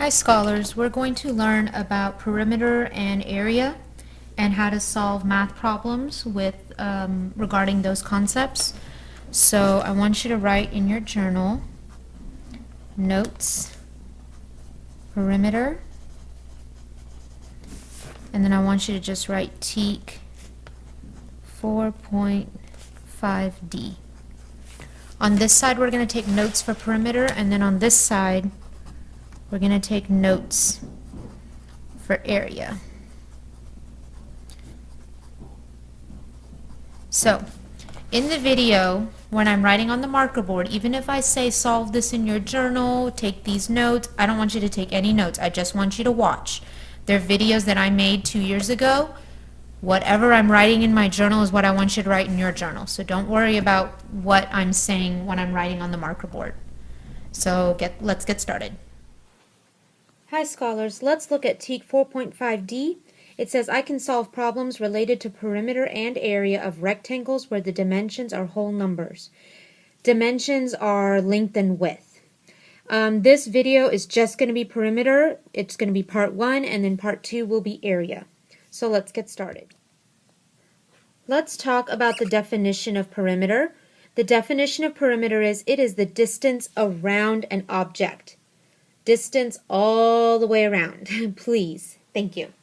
Hi scholars, we're going to learn about perimeter and area and how to solve math problems with regarding those concepts. So I want you to write in your journal notes, perimeter, and then I want you to just write TEK 4.5D. On this side we're going to take notes for perimeter, and then on this side we're going to take notes for area. So, in the video, when I'm writing on the marker board, even if I say solve this in your journal, take these notes, I don't want you to take any notes. I just want you to watch. They're videos that I made 2 years ago. Whatever I'm writing in my journal is what I want you to write in your journal. So don't worry about what I'm saying when I'm writing on the marker board. So let's get started. Hi scholars, let's look at TEK 4.5D. It says I can solve problems related to perimeter and area of rectangles where the dimensions are whole numbers. Dimensions are length and width. This video is just going to be perimeter. It's going to be part 1, and then part 2 will be area. So let's get started. Let's talk about the definition of perimeter. The definition of perimeter is it is the distance around an object. Distance all the way around, please. Thank you.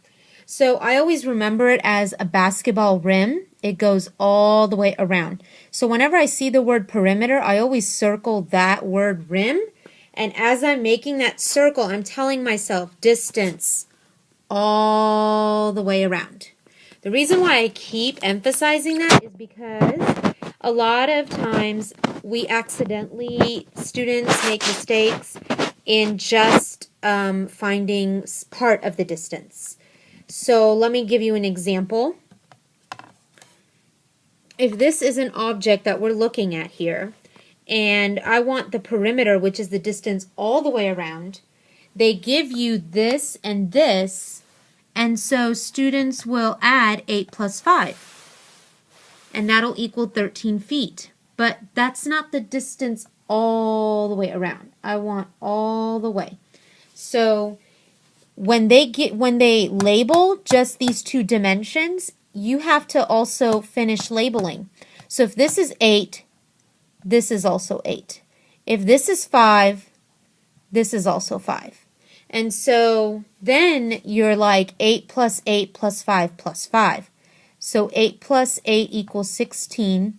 So I always remember it as a basketball rim. It goes all the way around. So whenever I see the word perimeter, I always circle that word rim. And as I'm making that circle, I'm telling myself distance all the way around. The reason why I keep emphasizing that is because a lot of times students make mistakes in just finding part of the distance. So let me give you an example. If this is an object that we're looking at here, and I want the perimeter, which is the distance all the way around, they give you this, and so students will add 8 plus 5, and that'll equal 13 feet. But that's not the distance all the way around. I want all the way. So when they label just these two dimensions, you have to also finish labeling. So if this is 8, this is also 8. If this is 5, this is also 5. And so then you're like 8 plus 8 plus 5 plus 5. So 8 plus 8 equals 16.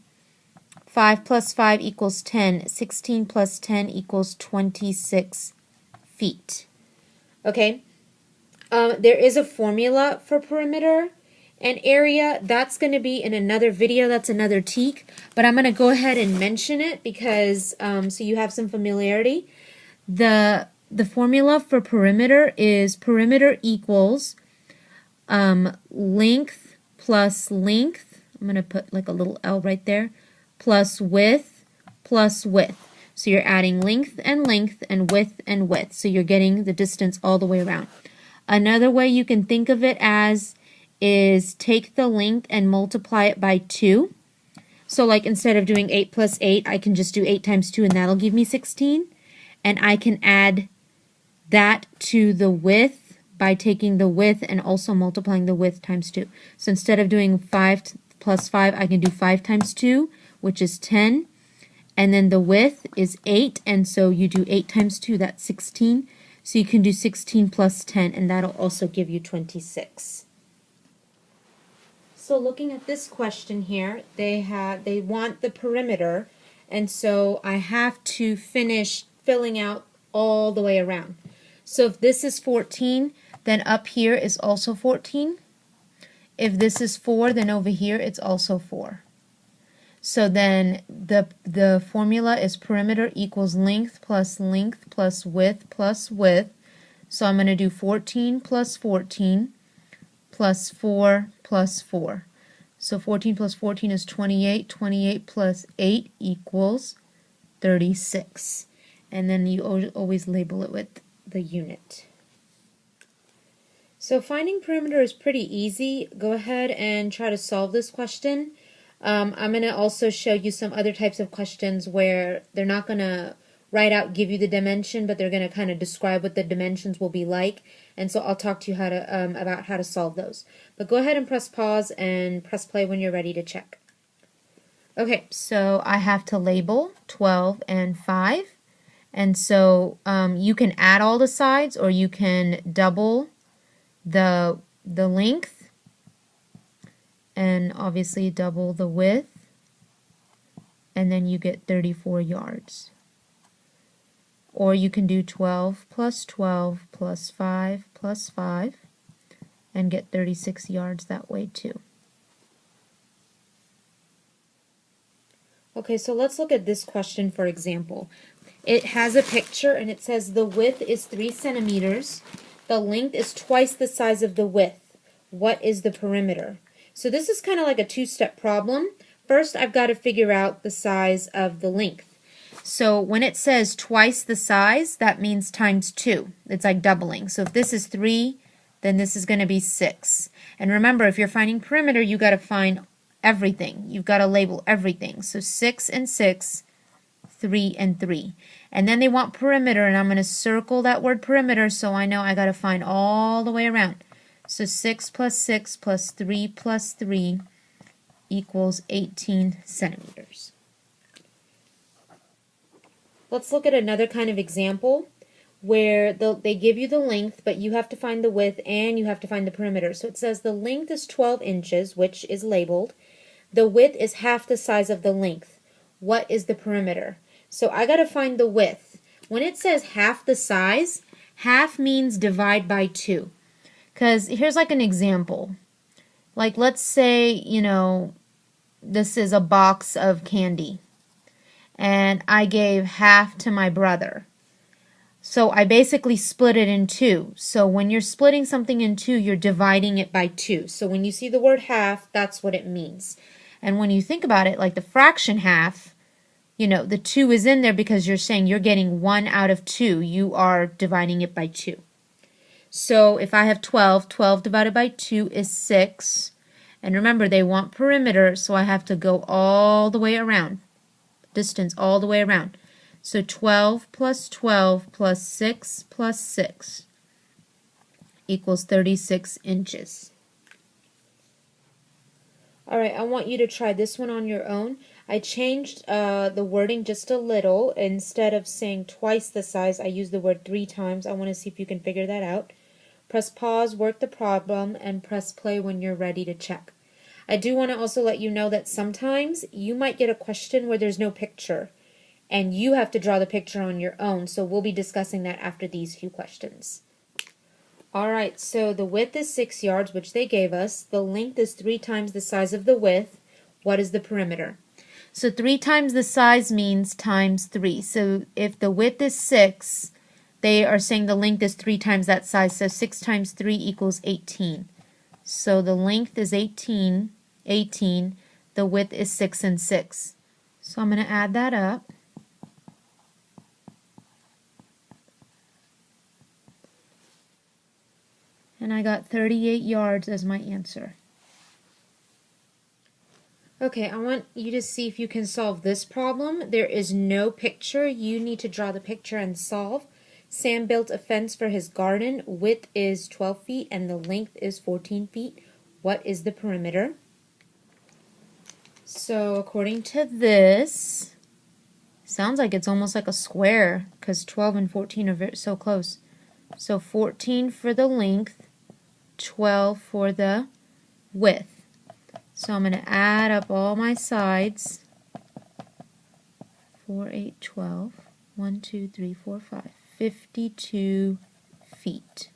5 plus 5 equals 10. 16 plus 10 equals 26 feet. Okay? There is a formula for perimeter and area. That's going to be in another video. That's another TEK. But I'm going to go ahead and mention it because so you have some familiarity. The formula for perimeter is perimeter equals length plus length. I'm going to put like a little L right there. Plus width plus width. So you're adding length and length and width and width. So you're getting the distance all the way around. Another way you can think of it as is take the length and multiply it by 2. So like instead of doing 8 plus 8, I can just do 8 times 2 and that'll give me 16. And I can add that to the width by taking the width and also multiplying the width times 2. So instead of doing 5 plus 5, I can do 5 times 2, which is 10. And then the width is 8, and so you do 8 times 2, that's 16. So you can do 16 plus 10, and that'll also give you 26. So looking at this question here, they want the perimeter, and so I have to finish filling out all the way around. So if this is 14, then up here is also 14. If this is 4, then over here it's also 4. So then the formula is perimeter equals length plus width plus width. So I'm going to do 14 plus 14 plus 4 plus 4. So 14 plus 14 is 28. 28 plus 8 equals 36. And then you always label it with the unit. So finding perimeter is pretty easy. Go ahead and try to solve this question. I'm going to also show you some other types of questions where they're not going to write out, give you the dimension, but they're going to kind of describe what the dimensions will be like. And so I'll talk to you about how to solve those. But go ahead and press pause and press play when you're ready to check. Okay, so I have to label 12 and 5. And so you can add all the sides, or you can double the length, and obviously double the width, and then you get 34 yards. Or you can do 12 plus 12 plus 5 plus 5 and get 36 yards that way too. Okay, so let's look at this question for example. It has a picture and it says the width is 3 centimeters. The length is twice the size of the width. What is the perimeter? So this is kind of like a two-step problem. First, I've got to figure out the size of the length. So when it says twice the size, that means times 2. It's like doubling. So if this is 3, then this is going to be 6. And remember, if you're finding perimeter, you got to find everything. You've got to label everything. So 6 and 6, 3 and 3. And then they want perimeter, and I'm going to circle that word perimeter so I know I got to find all the way around. So 6 plus 6 plus 3 plus 3 equals 18 centimeters. Let's look at another kind of example where they give you the length, but you have to find the width and you have to find the perimeter. So it says the length is 12 inches, which is labeled. The width is half the size of the length. What is the perimeter? So I got to find the width. When it says half the size, half means divide by 2. Because here's like an example. Like let's say, this is a box of candy. And I gave half to my brother. So I basically split it in 2. So when you're splitting something in 2, you're dividing it by 2. So when you see the word half, that's what it means. And when you think about it, like the fraction half, the 2 is in there because you're saying you're getting 1 out of 2. You are dividing it by 2. So if I have 12, 12 divided by 2 is 6. And remember, they want perimeter, so I have to go all the way around. Distance all the way around. So 12 plus 12 plus 6 plus 6 equals 36 inches. Alright, I want you to try this one on your own. I changed the wording just a little. Instead of saying twice the size, I used the word 3 times. I want to see if you can figure that out. Press pause, work the problem, and press play when you're ready to check. I do want to also let you know that sometimes you might get a question where there's no picture and you have to draw the picture on your own, so we'll be discussing that after these few questions. Alright, so the width is 6 yards, which they gave us. The length is 3 times the size of the width. What is the perimeter? So 3 times the size means times 3. So if the width is 6, they are saying the length is 3 times that size. So 6 times 3 equals 18. So the length is 18. The width is 6 and 6. So I'm going to add that up. And I got 38 yards as my answer. Okay, I want you to see if you can solve this problem. There is no picture. You need to draw the picture and solve. Sam built a fence for his garden. Width is 12 feet and the length is 14 feet. What is the perimeter? So according to this, sounds like it's almost like a square because 12 and 14 are so close. So 14 for the length, 12 for the width. So I'm going to add up all my sides. 4, 8, 12. 1, 2, 3, 4, 5. 52 feet.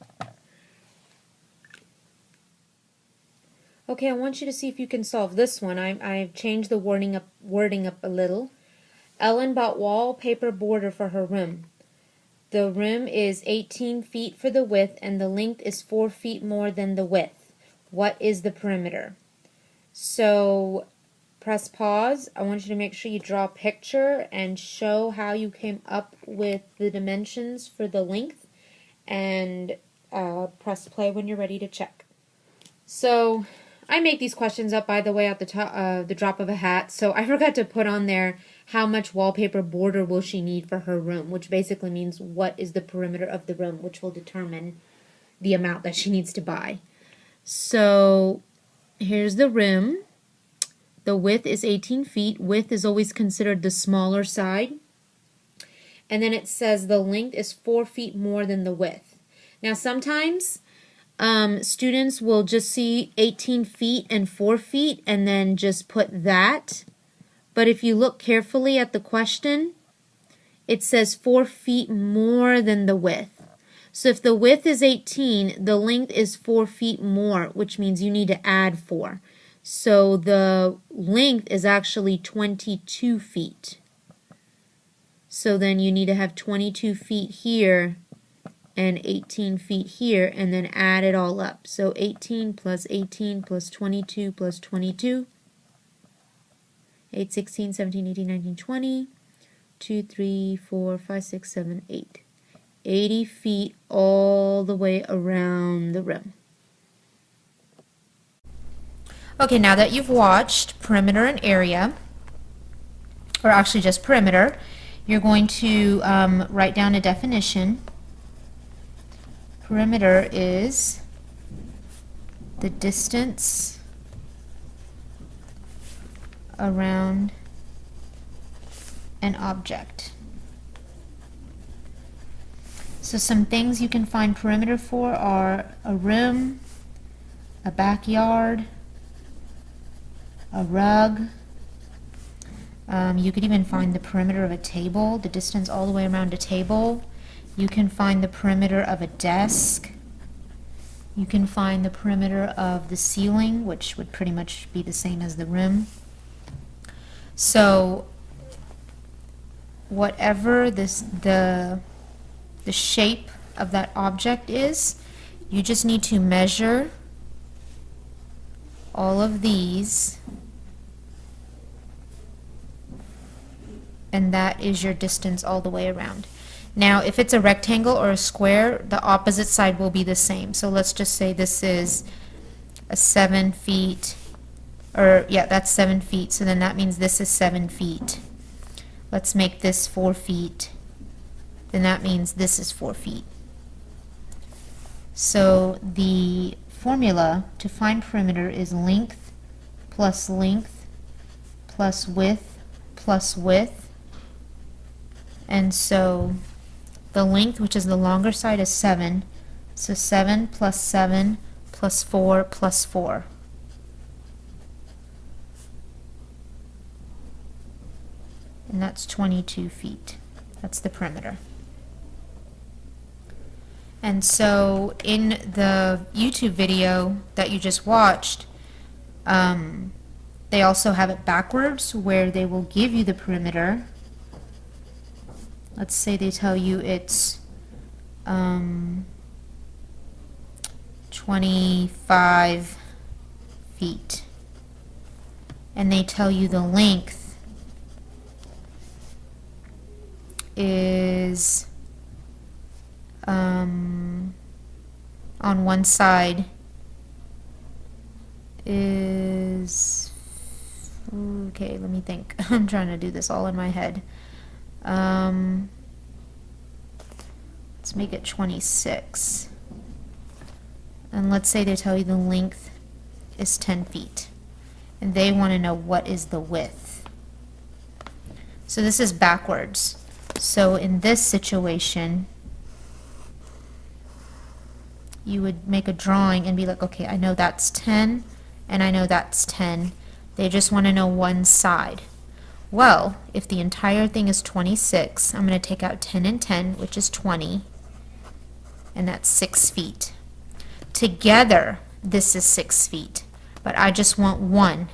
Okay, I want you to see if you can solve this one. I've changed the wording up a little. Ellen bought wallpaper border for her room. The room is 18 feet for the width and the length is 4 feet more than the width. What is the perimeter? So press pause. I want you to make sure you draw a picture and show how you came up with the dimensions for the length, and press play when you're ready to check. So I make these questions up, by the way, at the drop of a hat, so I forgot to put on there how much wallpaper border will she need for her room, which basically means what is the perimeter of the room, which will determine the amount that she needs to buy. So here's the rim. The width is 18 feet. Width is always considered the smaller side. And then it says the length is 4 feet more than the width. Now sometimes students will just see 18 feet and 4 feet and then just put that. But if you look carefully at the question, it says 4 feet more than the width. So if the width is 18, the length is 4 feet more, which means you need to add 4. So the length is actually 22 feet. So then you need to have 22 feet here and 18 feet here, and then add it all up. So 18 plus 18 plus 22 plus 22. 8, 16, 17, 18, 19, 20. 2, 3, 4, 5, 6, 7, 8. 80 feet all the way around the rim. Okay, now that you've watched perimeter and area, or actually just perimeter, you're going to write down a definition. Perimeter is the distance around an object. So some things you can find perimeter for are a room, a backyard, a rug. You could even find the perimeter of a table, the distance all the way around a table. You can find the perimeter of a desk. You can find the perimeter of the ceiling, which would pretty much be the same as the rim. So whatever the shape of that object is, you just need to measure all of these, and that is your distance all the way around. Now if it's a rectangle or a square, the opposite side will be the same. So let's just say this is a 7 feet, or yeah, that's 7 feet, so then that means this is 7 feet. Let's make this 4 feet, then that means this is 4 feet. So the formula to find perimeter is length plus width plus width. And so the length, which is the longer side, is 7. So 7 plus 7 plus 4 plus 4. And that's 22 feet. That's the perimeter. And so in the YouTube video that you just watched, they also have it backwards, where they will give you the perimeter. Let's say they tell you it's 25 feet, and they tell you the length is on one side is, okay, let me think. I'm trying to do this all in my head. Let's make it 26. And let's say they tell you the length is 10 feet. And they want to know what is the width. So this is backwards. So in this situation, you would make a drawing and be like, okay, I know that's 10 and I know that's 10. They just want to know one side. Well, if the entire thing is 26, I'm going to take out 10 and 10, which is 20, and that's 6 feet. Together, this is 6 feet, but I just want one.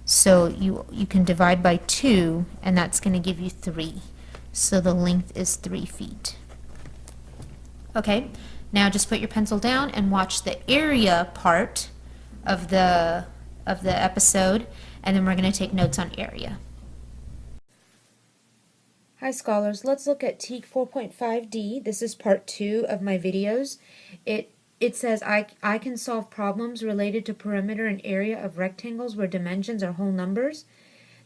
So you can divide by 2, and that's going to give you 3. So the length is 3 feet. Okay, now just put your pencil down and watch the area part of the episode, and then we're going to take notes on area. Hi scholars, let's look at TEK 4.5D. This is part 2 of my videos. It says I can solve problems related to perimeter and area of rectangles where dimensions are whole numbers.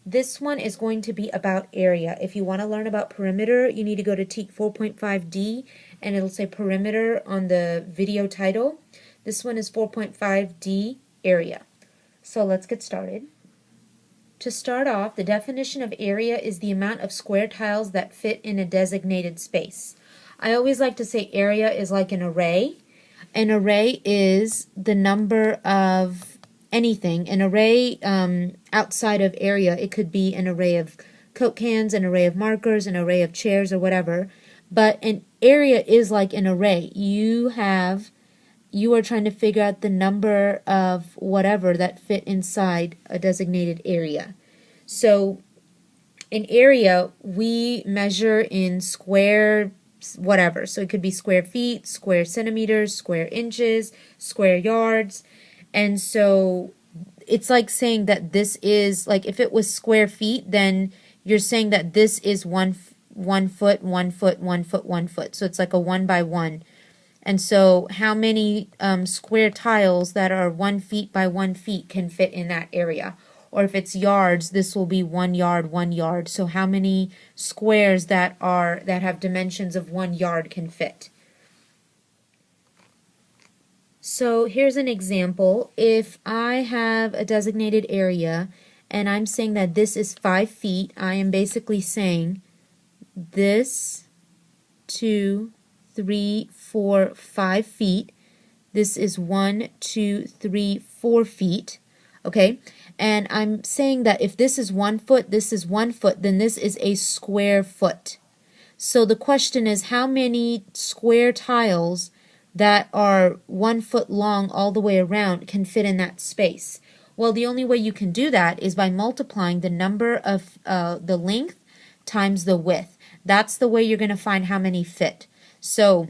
This one is going to be about area. If you want to learn about perimeter, you need to go to TEK 4.5D, and it'll say perimeter on the video title. This one is 4.5D, area. So let's get started. To start off, the definition of area is the amount of square tiles that fit in a designated space. I always like to say area is like an array. An array is the number of anything. An array outside of area, it could be an array of Coke cans, an array of markers, an array of chairs, or whatever. But an area is like an array. You are trying to figure out the number of whatever that fit inside a designated area. So an area we measure in square whatever. So it could be square feet, square centimeters, square inches, square yards. And so it's like saying that this is, like if it was square feet, then you're saying that this is 1 foot, 1 foot, 1 foot, 1 foot. So it's like a 1 by 1. And so how many square tiles that are 1 feet by 1 feet can fit in that area? Or if it's yards, this will be 1 yard, 1 yard. So how many squares that have dimensions of 1 yard can fit? So here's an example. If I have a designated area and I'm saying that this is 5 feet, I am basically saying this 2, 3, 4, 5 feet. This is 1, 2, 3, 4 feet. Okay, and I'm saying that if this is 1 foot, this is 1 foot, then this is a square foot. So the question is, how many square tiles that are 1 foot long all the way around can fit in that space? Well, the only way you can do that is by multiplying the number of the length times the width. That's the way you're going to find how many fit. So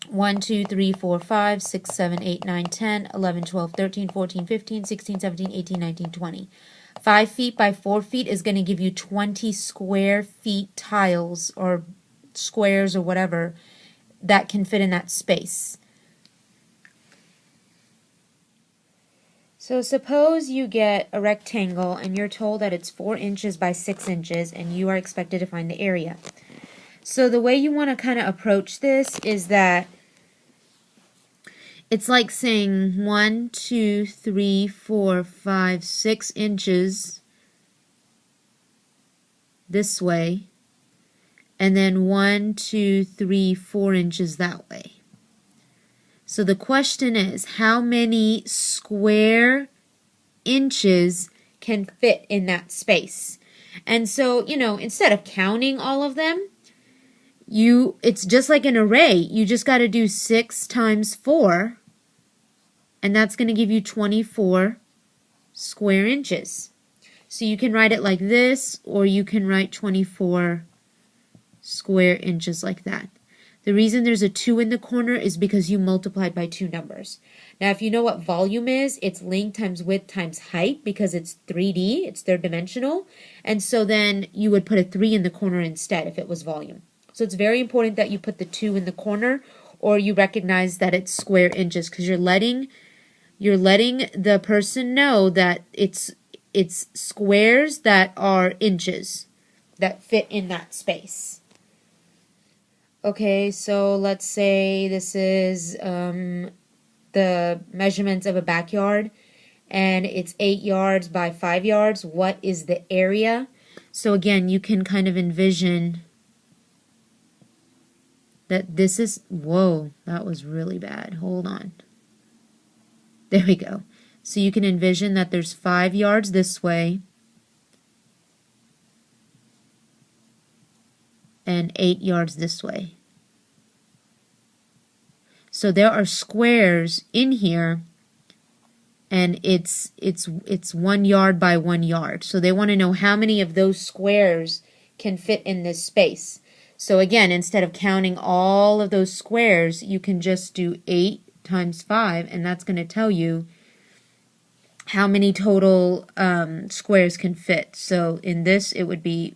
1, 2, 3, 4, 5, 6, 7, 8, 9, 10, 11, 12, 13, 14, 15, 16, 17, 18, 19, 20. 5 feet by 4 feet is going to give you 20 square feet tiles or squares or whatever that can fit in that space. So suppose you get a rectangle and you're told that it's 4 inches by 6 inches and you are expected to find the area. So the way you want to kind of approach this is that it's like saying 1, 2, 3, 4, 5, 6 inches this way, and then 1, 2, 3, 4 inches that way. So the question is, how many square inches can fit in that space? And so, instead of counting all of them, it's just like an array. You just got to do 6 times 4, and that's going to give you 24 square inches. So you can write it like this, or you can write 24 square inches like that. The reason there's a 2 in the corner is because you multiplied by 2 numbers. Now, if you know what volume is, it's length times width times height, because it's 3D, it's third dimensional. And so then you would put a 3 in the corner instead if it was volume. So it's very important that you put the 2 in the corner, or you recognize that it's square inches, because you're letting the person know that it's squares that are inches that fit in that space. Okay, so let's say this is the measurements of a backyard, and it's 8 yards by 5 yards. What is the area? So again, you can kind of envision that this is, whoa, that was really bad. Hold on. There we go. So you can envision that there's 5 yards this way and 8 yards this way. So there are squares in here, and it's 1 yard by 1 yard. So they want to know how many of those squares can fit in this space. So again, instead of counting all of those squares, you can just do 8 times 5, and that's going to tell you how many total squares can fit. So in this, it would be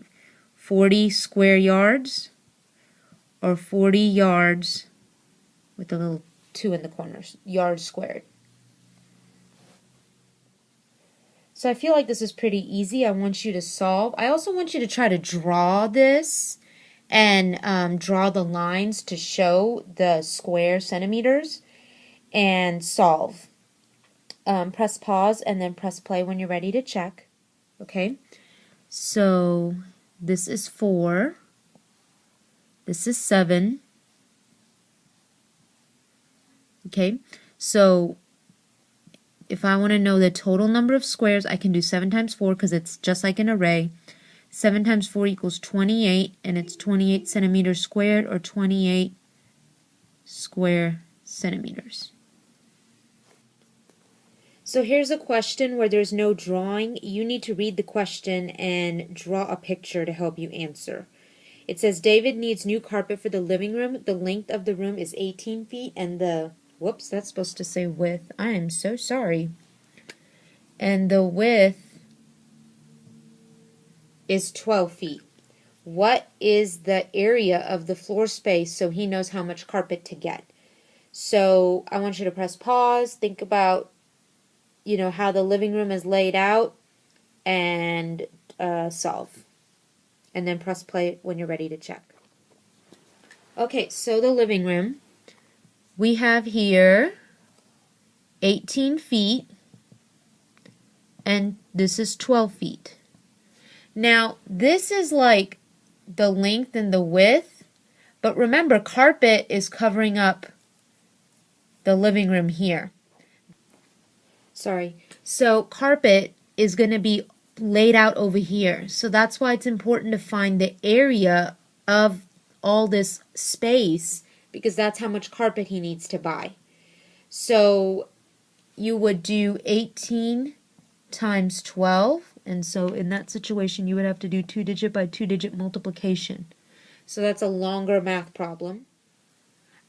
40 square yards, or 40 yards with a little 2 in the corners, yards squared. So I feel like this is pretty easy. I want you to solve. I also want you to try to draw this and draw the lines to show the square centimeters and solve. Press pause and then press play when you're ready to check. Okay, so this is 4, this is 7. Okay, so if I want to know the total number of squares, I can do 7 times 4 because it's just like an array. 7 times 4 equals 28, and it's 28 centimeters squared, or 28 square centimeters. So here's a question where there's no drawing. You need to read the question and draw a picture to help you answer. It says David needs new carpet for the living room. The length of the room is 18 feet, and the, whoops, that's supposed to say width. I am so sorry. And the width is 12 feet. What is the area of the floor space so he knows how much carpet to get? So I want you to press pause, think about, how the living room is laid out, and solve. And then press play when you're ready to check. Okay, so the living room, we have here 18 feet, and this is 12 feet. Now, this is like the length and the width, but remember, carpet is covering up the living room here. So carpet is going to be laid out over here. So that's why it's important to find the area of all this space, because that's how much carpet he needs to buy. So you would do 18 times 12, and so in that situation you would have to do 2-digit by 2-digit multiplication. So that's a longer math problem.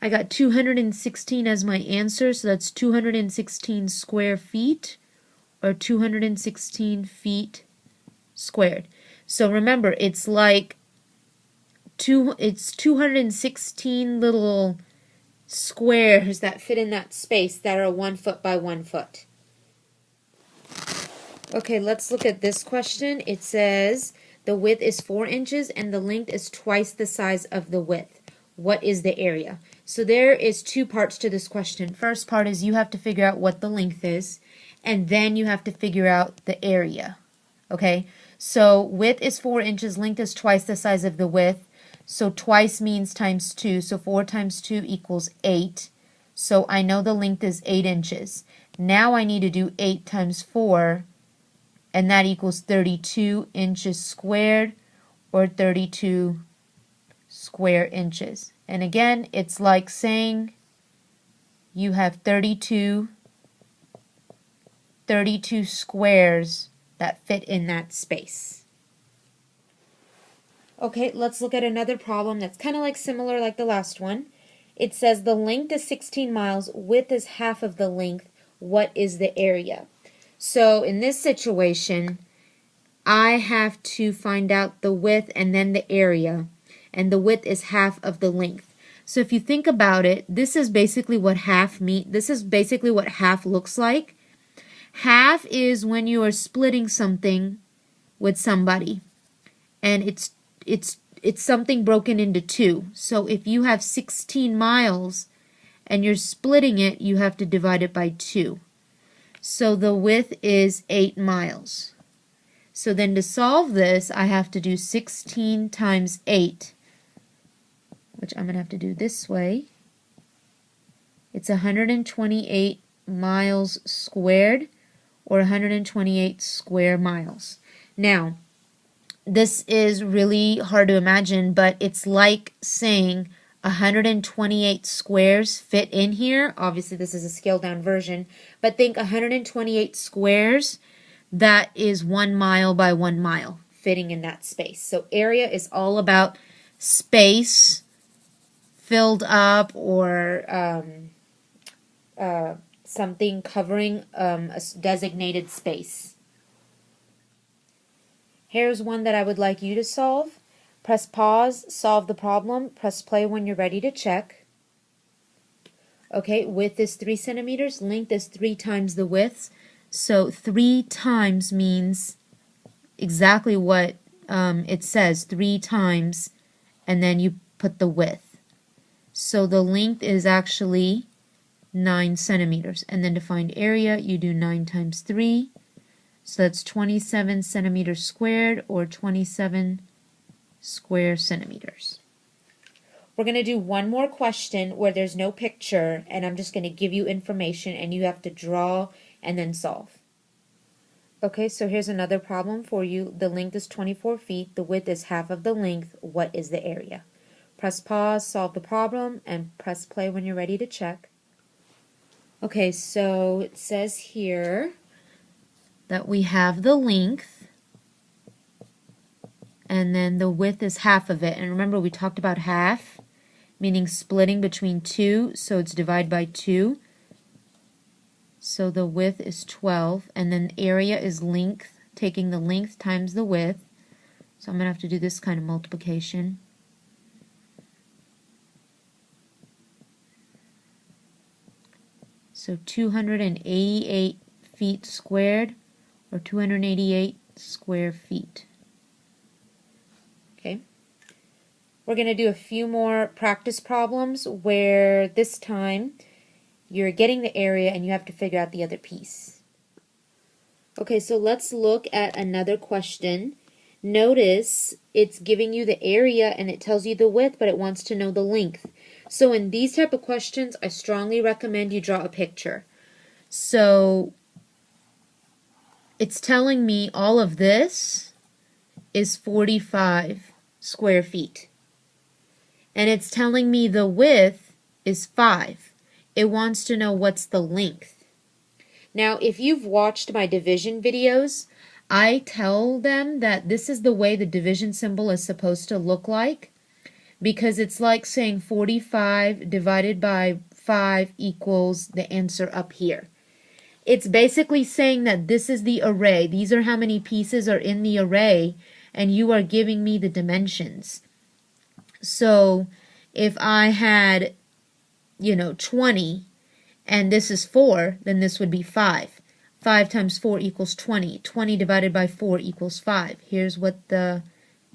I got 216 as my answer, so that's 216 square feet, or 216 feet squared. So remember, it's like it's 216 little squares that fit in that space that are 1 foot by 1 foot. Okay, let's look at this question. It says the width is 4 inches and the length is twice the size of the width. What is the area? So there is 2 parts to this question. First part is you have to figure out what the length is, and then you have to figure out the area. Okay, so width is 4 inches, length is twice the size of the width. So twice means times 2, so 4 times 2 equals 8. So I know the length is 8 inches. Now I need to do 8 times 4, and that equals 32 inches squared, or 32 square inches. And again, it's like saying you have 32 squares that fit in that space. Okay, let's look at another problem that's kind of like similar like the last one. It says the length is 16 miles, width is half of the length. What is the area? So in this situation, I have to find out the width and then the area, and the width is half of the length. So if you think about it, this is basically what half looks like. Half is when you are splitting something with somebody, and it's something broken into 2. So if you have 16 miles and you're splitting it, you have to divide it by 2. So the width is 8 miles. So then to solve this, I have to do 16 times 8, which I'm going to have to do this way. It's 128 miles squared, or 128 square miles. Now, this is really hard to imagine, but it's like saying 128 squares fit in here. Obviously, this is a scaled down version, but think 128 squares, that is 1 mile by 1 mile fitting in that space. So area is all about space filled up, or something covering a designated space. Here's one that I would like you to solve. Press pause, solve the problem, press play when you're ready to check. Okay, width is 3 centimeters, length is 3 times the width. So 3 times means exactly what it says, 3 times, and then you put the width. So the length is actually 9 centimeters. And then to find area, you do 9 times 3. So that's 27 centimeters squared, or 27 square centimeters. We're going to do one more question where there's no picture, and I'm just going to give you information, and you have to draw and then solve. Okay, so here's another problem for you. The length is 24 feet. The width is half of the length. What is the area? Press pause, solve the problem, and press play when you're ready to check. Okay, so it says here that we have the length, and then the width is half of it. And remember, we talked about half, meaning splitting between 2, so it's divided by 2. So the width is 12, and then area is length, taking the length times the width. So I'm going to have to do this kind of multiplication. So 288 feet squared, or 288 square feet. Okay. We're going to do a few more practice problems where this time you're getting the area and you have to figure out the other piece. Okay, so let's look at another question. Notice it's giving you the area and it tells you the width, but it wants to know the length. So in these type of questions, I strongly recommend you draw a picture. So it's telling me all of this is 45 square feet. And it's telling me the width is 5. It wants to know what's the length. Now, if you've watched my division videos, I tell them that this is the way the division symbol is supposed to look like, because it's like saying 45 divided by 5 equals the answer up here. It's basically saying that this is the array. These are how many pieces are in the array, and you are giving me the dimensions. So if I had 20, and this is 4, then this would be 5. 5 times 4 equals 20. 20 divided by 4 equals 5. Here's what the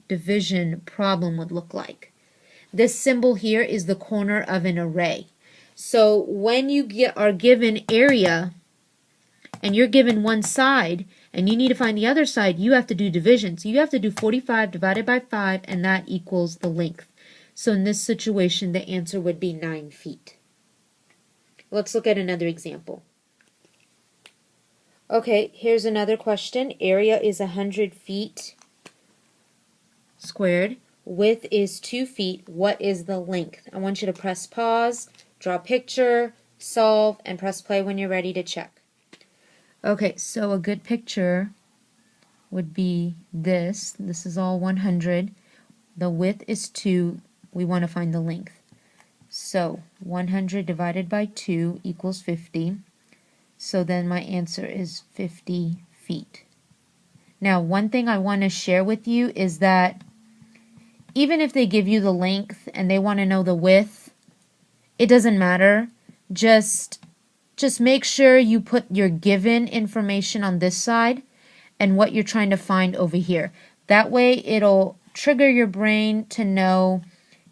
division problem would look like. This symbol here is the corner of an array. So when you are given area, and you're given one side, and you need to find the other side, you have to do division. So you have to do 45 divided by 5, and that equals the length. So in this situation, the answer would be 9 feet. Let's look at another example. Okay, here's another question. Area is 100 feet squared. Width is 2 feet. What is the length? I want you to press pause, draw a picture, solve, and press play when you're ready to check. Okay, so a good picture would be this. This is all 100. The width is 2. We want to find the length. So 100 divided by 2 equals 50. So then my answer is 50 feet. Now, one thing I want to share with you is that even if they give you the length and they want to know the width, it doesn't matter. Just make sure you put your given information on this side and what you're trying to find over here. That way it'll trigger your brain to know,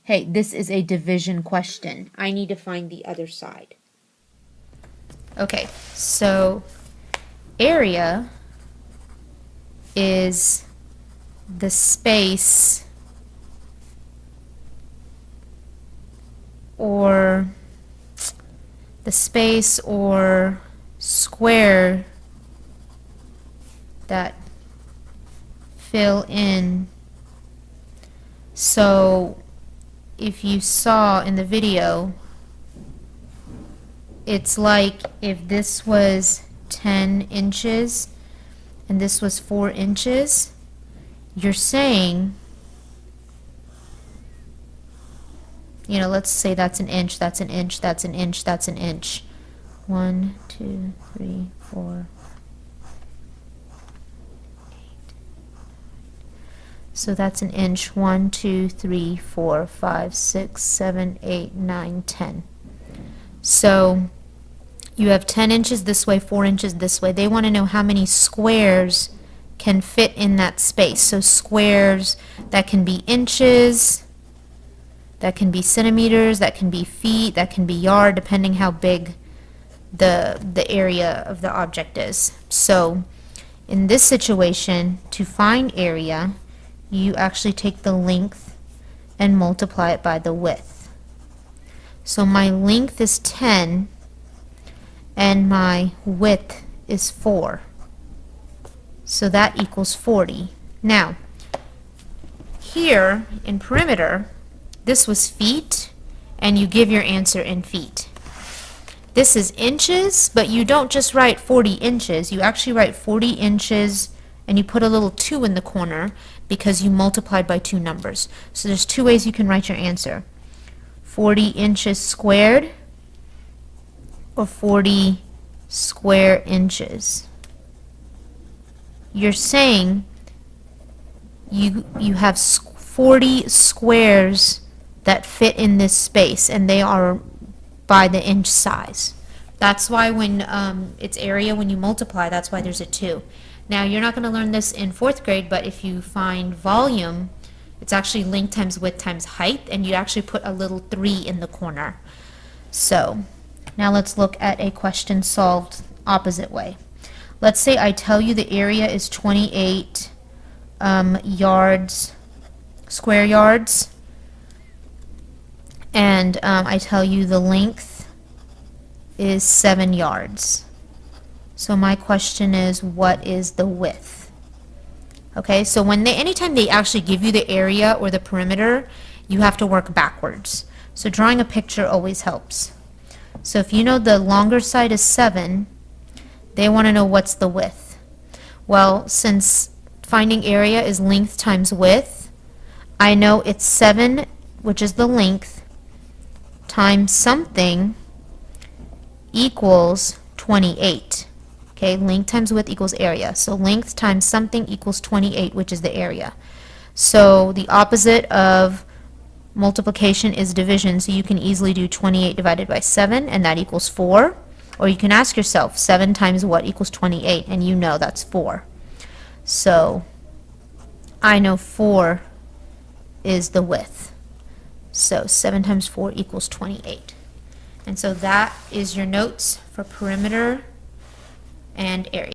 hey, this is a division question. I need to find the other side. Okay, so area is the space or square that fill in. So if you saw in the video, it's like if this was 10 inches and this was 4 inches, you're saying, let's say that's an inch, that's an inch, that's an inch, that's an inch. 1, 2, 3, 4. So that's an inch. 1, 2, 3, 4, 5, 6, 7, 8, 9, 10. So You have 10 inches this way, 4 inches this way. They want to know how many squares can fit in that space. So squares, that can be inches, that can be centimeters, that can be feet, that can be yard, depending how big the area of the object is. So in this situation, to find area, you actually take the length and multiply it by the width. So my length is 10 and my width is 4. So that equals 40. Now, here in perimeter, this was feet, and you give your answer in feet. This is inches, but you don't just write 40 inches. You actually write 40 inches, and you put a little 2 in the corner because you multiplied by 2 numbers. So there's 2 ways you can write your answer. 40 inches squared, or 40 square inches. You're saying you have 40 squares that fit in this space, and they are by the inch size. That's why when it's area, when you multiply, that's why there's a 2. Now, you're not going to learn this in 4th grade, but if you find volume, it's actually length times width times height, and you actually put a little 3 in the corner. So, now let's look at a question solved opposite way. Let's say I tell you the area is 28 square yards, and I tell you the length is 7 yards. So my question is, what is the width? Okay, so anytime they actually give you the area or the perimeter, you have to work backwards. So drawing a picture always helps. So if you know the longer side is 7, they want to know what's the width. Well, since finding area is length times width, I know it's 7, which is the length, times something equals 28. Okay, length times width equals area. So length times something equals 28, which is the area. So the opposite of multiplication is division, so you can easily do 28 divided by 7, and that equals 4. Or you can ask yourself, 7 times what equals 28, and you know that's 4. So I know 4 is the width. So 7 times 4 equals 28. And so that is your notes for perimeter and area.